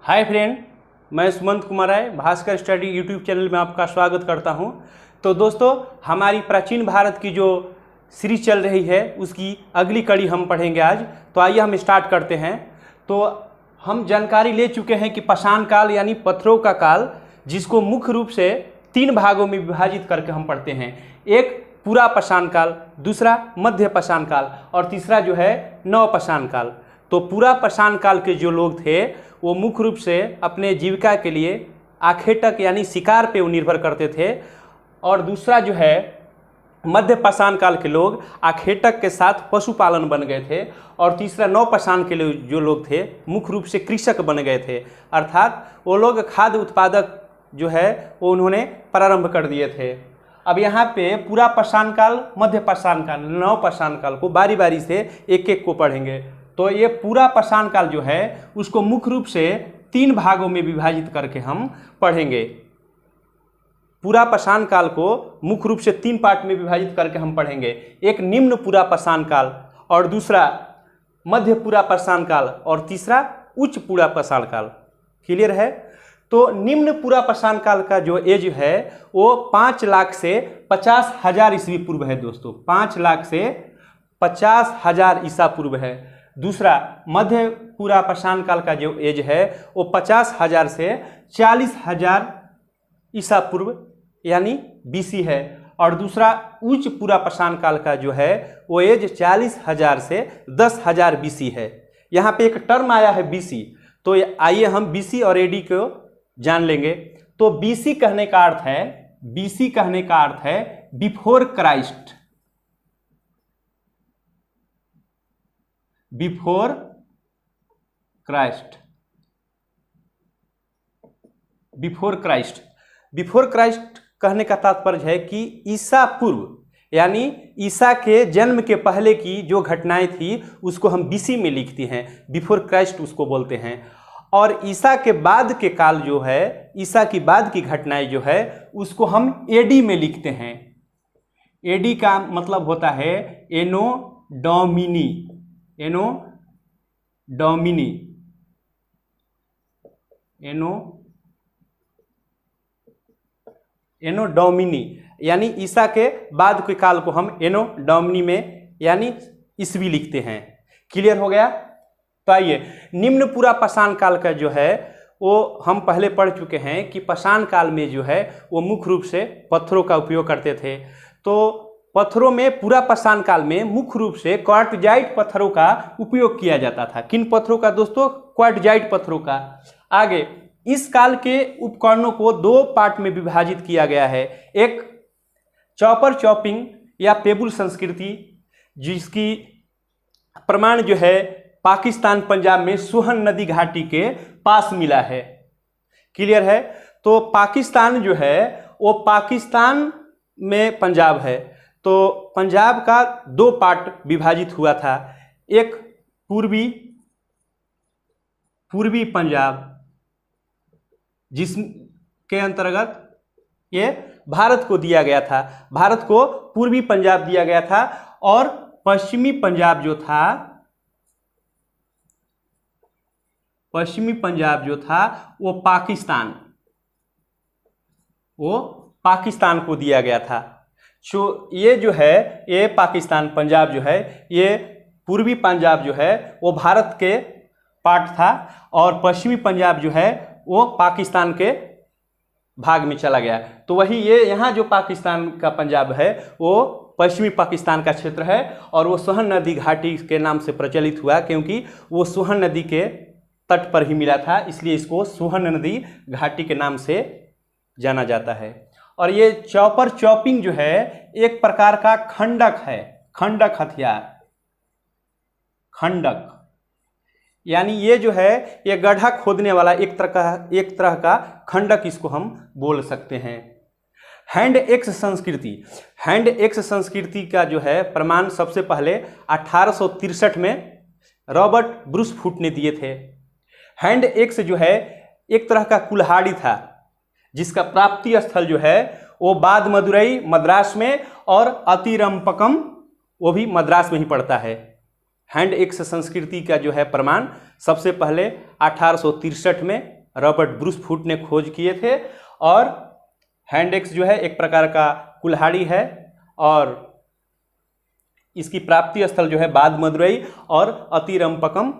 Hi friend, मैं Sumant Kumar Rai Bhaskar study YouTube channel में आपका स्वागत करता हूं। तो दोस्तों, हमारी प्राचीन भारत की जो सीरीज चल रही है उसकी अगली कड़ी हम पढ़ेंगे आज। तो आइए हम स्टार्ट करते हैं। तो हम जानकारी ले चुके हैं कि पाषाण काल यानी पत्थरों का काल, जिसको मुख्य रूप से 3 भागों में विभाजित करके हम पढ़ते हैं। एक पूरा पाषाण काल, दूसरा मध्य पाषाण काल और तीसरा जो है नव पाषाण काल। तो पूरा पाषाण काल के जो लोग थे वो मुख्य रूप से अपने जीविका के लिए आखेटक यानी शिकार पे वो निर्भर करते थे, और दूसरा जो है मध्य पाषाण काल के लोग आखेटक के साथ पशुपालन बन गए थे, और तीसरा नव पाषाण के लिए जो लोग थे मुख्य रूप से कृषक बन गए थे, अर्थात वो लोग खाद्य उत्पादक जो है वो उन्होंने प्रारंभ कर दिए थे। अब यहाँ पे पूरा पाषाण काल, मध्य पाषाण काल, नव पाषाण काल को बारी बारी से एक एक को पढ़ेंगे। तो ये पूरा पाषाण काल जो है उसको मुख्य रूप से 3 भागों में विभाजित करके हम पढ़ेंगे। पूरा पाषाण काल को मुख्य रूप से 3 पार्ट में विभाजित करके हम पढ़ेंगे। एक निम्न पूरा पाषाण काल, और दूसरा मध्य पूरा पाषाण काल, और तीसरा उच्च पूरा पाषाण काल। क्लियर है? तो निम्न पूरा पाषाण काल का जो एज है वो 5 लाख से 50,000 ईस्वी पूर्व है दोस्तों। 5 लाख से 50,000 ईसा पूर्व है। दूसरा मध्य पूरा पाषाण काल का जो एज है वो 50,000 से 40,000 ईसा पूर्व यानी बीसी है, और दूसरा उच्च पूरा पाषाण काल का जो है वो एज 40,000 से 10,000 बीसी है। यहाँ पे एक टर्म आया है बीसी, तो आइए हम बीसी और एडी को जान लेंगे। तो बीसी कहने का अर्थ है, बीसी कहने का अर्थ है before Christ, before Christ, before Christ. Before Christ कहने का तात्पर्य है कि ईसा पूर्व यानी ईसा के जन्म के पहले की जो घटनाएं थी उसको हम बीसी में लिखते हैं, बिफोर क्राइस्ट उसको बोलते हैं। और ईसा के बाद के काल जो है, ईसा की बाद की घटनाएं जो है उसको हम एडी में लिखते हैं। एडी का मतलब होता है एनो डोमिनी, एनो डोमिनी, एनो डोमिनी यानी ईसा के बाद के काल को हम एनो डोमिनी में यानी ईस्वी लिखते हैं। क्लियर हो गया? तो आइए, निम्न पूरा पाषाण काल का जो है वो हम पहले पढ़ चुके हैं कि पाषाण काल में जो है वो मुख्य रूप से पत्थरों का उपयोग करते थे। तो पत्थरों में पूरा पाषाण काल में मुख्य रूप से क्वार्टजाइट पत्थरों का उपयोग किया जाता था। किन पत्थरों का दोस्तों? क्वार्टजाइट पत्थरों का। आगे इस काल के उपकरणों को 2 पार्ट में विभाजित किया गया है। एक चॉपर चॉपिंग या पेबुल संस्कृति, जिसकी प्रमाण जो है पाकिस्तान पंजाब में सोहन नदी घाटी के पास मिला है। क्लियर है? तो पाकिस्तान जो है वो पाकिस्तान में पंजाब है, तो पंजाब का 2 पार्ट विभाजित हुआ था। एक पूर्वी पंजाब, जिसके अंतर्गत ये भारत को दिया गया था, भारत को पूर्वी पंजाब दिया गया था, और पश्चिमी पंजाब जो था, पश्चिमी पंजाब जो था वो पाकिस्तान को दिया गया था। जो ये जो है ये पाकिस्तान पंजाब जो है, ये पूर्वी पंजाब जो है वो भारत के पार्ट था, और पश्चिमी पंजाब जो है वो पाकिस्तान के भाग में चला गया। तो वही ये यहाँ जो पाकिस्तान का पंजाब है वो पश्चिमी पाकिस्तान का क्षेत्र है, और वो सोहन नदी घाटी के नाम से प्रचलित हुआ क्योंकि वो सोहन नदी के तट पर ही मिला था, इसलिए इसको सोहन नदी घाटी के नाम से जाना जाता है। और ये चॉपर चॉपिंग जो है एक प्रकार का खंडक है, खंडक हथियार, खंडक यानी ये जो है ये गड्ढा खोदने वाला एक तरह का खंडक इसको हम बोल सकते हैं। हैंड एक्स संस्कृति, हैंड एक्स संस्कृति का जो है प्रमाण सबसे पहले 1863 में रॉबर्ट ब्रूस फुट ने दिए थे। हैंड एक्स जो है एक तरह का कुल्हाड़ी था, जिसका प्राप्ति स्थल जो है वो बाद मदुरई मद्रास में, और अतिरंपकम वो भी मद्रास में ही पड़ता है। हैंड एक्स संस्कृति का जो है प्रमाण सबसे पहले 1863 में रॉबर्ट ब्रूस फूट ने खोज किए थे। और हैंड एक्स जो है एक प्रकार का कुल्हाड़ी है और इसकी प्राप्ति स्थल जो है बाद मदुरई और अतिरंपकम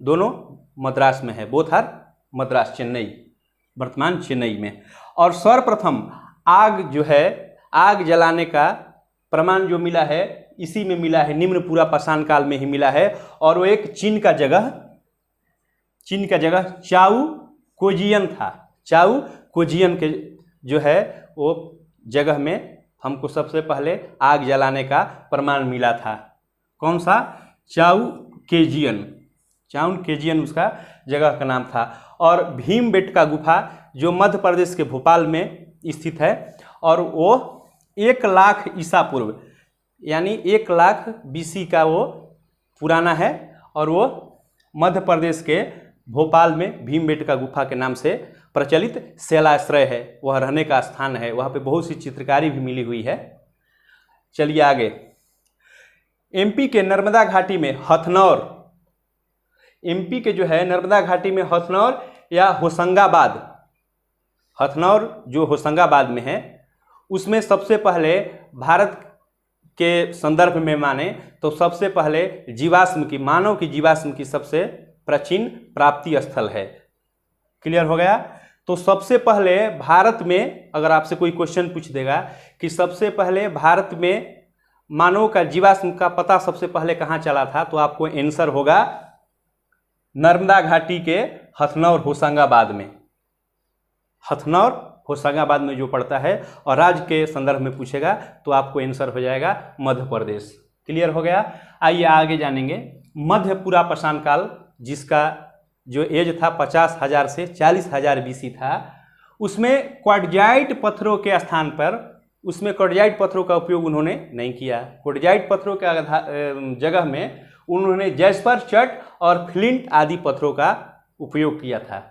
दोनों मद्रास में है। बोथ आर मद्रास, चेन्नई, वर्तमान चेन्नई में। और सर्वप्रथम आग जो है, आग जलाने का प्रमाण जो मिला है इसी में मिला है, निम्न पूरा पाषाण काल में ही मिला है। और वो एक चीन का जगह चाउ कोजियन था। चाउ कोजियन के जो है वो जगह में हमको सबसे पहले आग जलाने का प्रमाण मिला था। कौन सा? चाउ केजियन उसका जगह का नाम था। और भीमबेटका गुफा जो मध्य प्रदेश के भोपाल में स्थित है और वो 1 लाख ईसा पूर्व यानी 1 लाख BC का वो पुराना है और वो मध्य प्रदेश के भोपाल में भीमबेटका गुफा के नाम से प्रचलित शैलाश्रय है। वह रहने का स्थान है, वहाँ पे बहुत सी चित्रकारी भी मिली हुई है। चलिए आगे। MP के नर्मदा घाटी में हथनौर, MP के जो है नर्मदा घाटी में हथनौर या होशंगाबाद, हथनौर जो होशंगाबाद में है, उसमें सबसे पहले भारत के संदर्भ में माने तो सबसे पहले जीवाश्म की, मानव की जीवाश्म की सबसे प्राचीन प्राप्ति स्थल है। क्लियर हो गया? तो सबसे पहले भारत में अगर आपसे कोई क्वेश्चन पूछ देगा कि सबसे पहले भारत में मानव का जीवाश्म का पता सबसे पहले कहाँ चला था, तो आपको आंसर होगा नर्मदा घाटी के हथनौर होशंगाबाद में। हथनौर होशंगाबाद में जो पड़ता है और राज्य के संदर्भ में पूछेगा तो आपको आंसर हो जाएगा मध्य प्रदेश। क्लियर हो गया? आइए आगे जानेंगे। मध्य पूरा पाषाण काल जिसका जो एज था 50,000 से 40,000 BC था, उसमें क्वार्टजाइट पत्थरों के स्थान पर, उसमें क्वार्टजाइट पत्थरों का उपयोग उन्होंने नहीं किया। क्वार्टजाइट पत्थरों के जगह में उन्होंने जैस्पर, चट और फ्लिंट आदि पत्थरों का उपयोग किया था।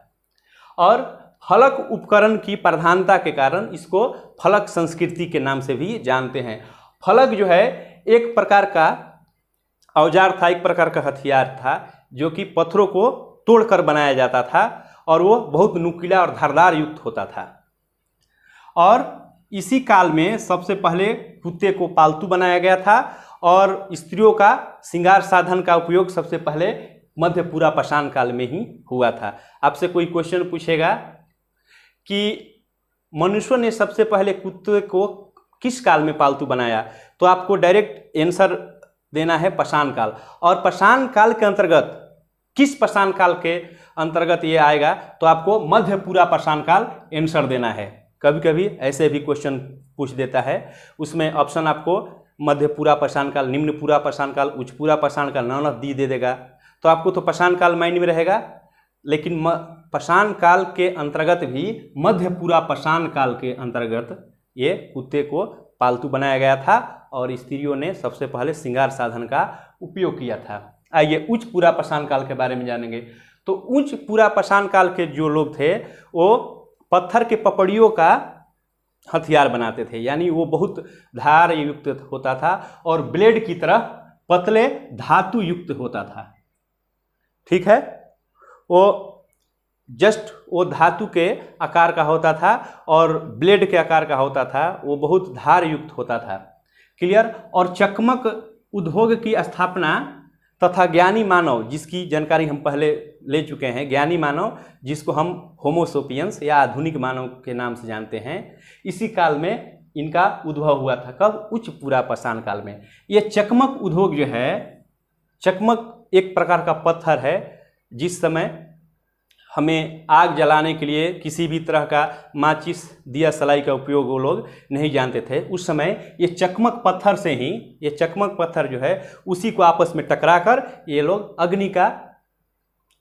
और फलक उपकरण की प्रधानता के कारण इसको फलक संस्कृति के नाम से भी जानते हैं। फलक जो है एक प्रकार का औजार था, एक प्रकार का हथियार था जो कि पत्थरों को तोड़कर बनाया जाता था और वो बहुत नुकीला और धारदार युक्त होता था। और इसी काल में सबसे पहले कुत्ते को पालतू बनाया गया था और स्त्रियों का श्रृंगार साधन का उपयोग सबसे पहले मध्य पूरा पाषाण काल में ही हुआ था। आपसे कोई क्वेश्चन पूछेगा कि मनुष्यों ने सबसे पहले कुत्ते को किस काल में पालतू बनाया, तो आपको डायरेक्ट आंसर देना है पाषाण काल। और पाषाण काल के अंतर्गत किस पाषाण काल के अंतर्गत ये आएगा, तो आपको मध्य पूरा पाषाण काल आंसर देना है। कभी कभी ऐसे भी क्वेश्चन पूछ देता है, उसमें ऑप्शन आपको मध्य पूरा पाषाण काल, निम्न पूरा पाषाण काल, उच्च पूरा पाषाण काल, नॉन ऑफ दी दे देगा, तो आपको तो पाषाण काल माइंड में रहेगा। लेकिन पाषाण काल के अंतर्गत भी मध्य पूरा पाषाण काल के अंतर्गत ये कुत्ते को पालतू बनाया गया था और स्त्रियों ने सबसे पहले श्रृंगार साधन का उपयोग किया था। आइए उच्च पूरा पाषाण काल के बारे में जानेंगे। तो उच्च पूरा पाषाण काल के जो लोग थे वो पत्थर के पपड़ियों का हथियार बनाते थे, यानी वो बहुत धार युक्त होता था और ब्लेड की तरह पतले धातु युक्त होता था। ठीक है, वो जस्ट वो धातु के आकार का होता था और ब्लेड के आकार का होता था, वो बहुत धार युक्त होता था। क्लियर? और चकमक उद्योग की स्थापना तथा ज्ञानी मानव, जिसकी जानकारी हम पहले ले चुके हैं, ज्ञानी मानव जिसको हम होमो सेपियंस या आधुनिक मानव के नाम से जानते हैं, इसी काल में इनका उद्भव हुआ था। कब? उच्च पूरा पाषाण काल में। ये चकमक उद्योग जो है, चकमक एक प्रकार का पत्थर है जिस समय हमें आग जलाने के लिए किसी भी तरह का माचिस, दिया सलाई का उपयोग वो लोग नहीं जानते थे। उस समय ये चकमक पत्थर से ही, ये चकमक पत्थर जो है उसी को आपस में टकराकर ये लोग अग्नि का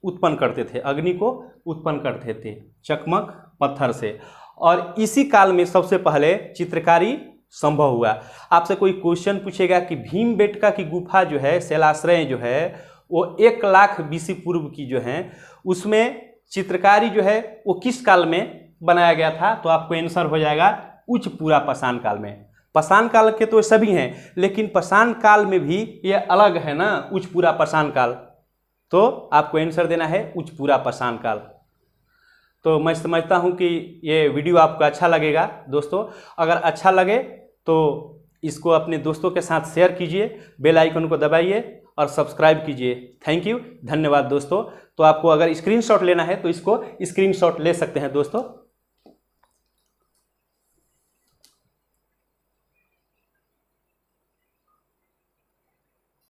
उत्पन्न करते थे, अग्नि को उत्पन्न करते थे चकमक पत्थर से। और इसी काल में सबसे पहले चित्रकारी संभव हुआ। आपसे कोई क्वेश्चन पूछेगा कि भीमबेटका की गुफा जो है, शैलाश्रय जो है, वो 1 लाख BC पूर्व की जो है, उसमें चित्रकारी जो है वो किस काल में बनाया गया था, तो आपको आंसर हो जाएगा उच्च पूरा पाषाण काल में। पाषाण काल के तो सभी हैं, लेकिन पाषाण काल में भी ये अलग है ना, उच्च पूरा पाषाण काल। तो आपको आंसर देना है उच्चपुरा पाषाण काल। तो मैं समझता हूं कि ये वीडियो आपको अच्छा लगेगा दोस्तों। अगर अच्छा लगे तो इसको अपने दोस्तों के साथ शेयर कीजिए, बेल आइकन को दबाइए और सब्सक्राइब कीजिए। थैंक यू, धन्यवाद दोस्तों। तो आपको अगर स्क्रीनशॉट लेना है तो इसको स्क्रीनशॉट ले सकते हैं दोस्तों।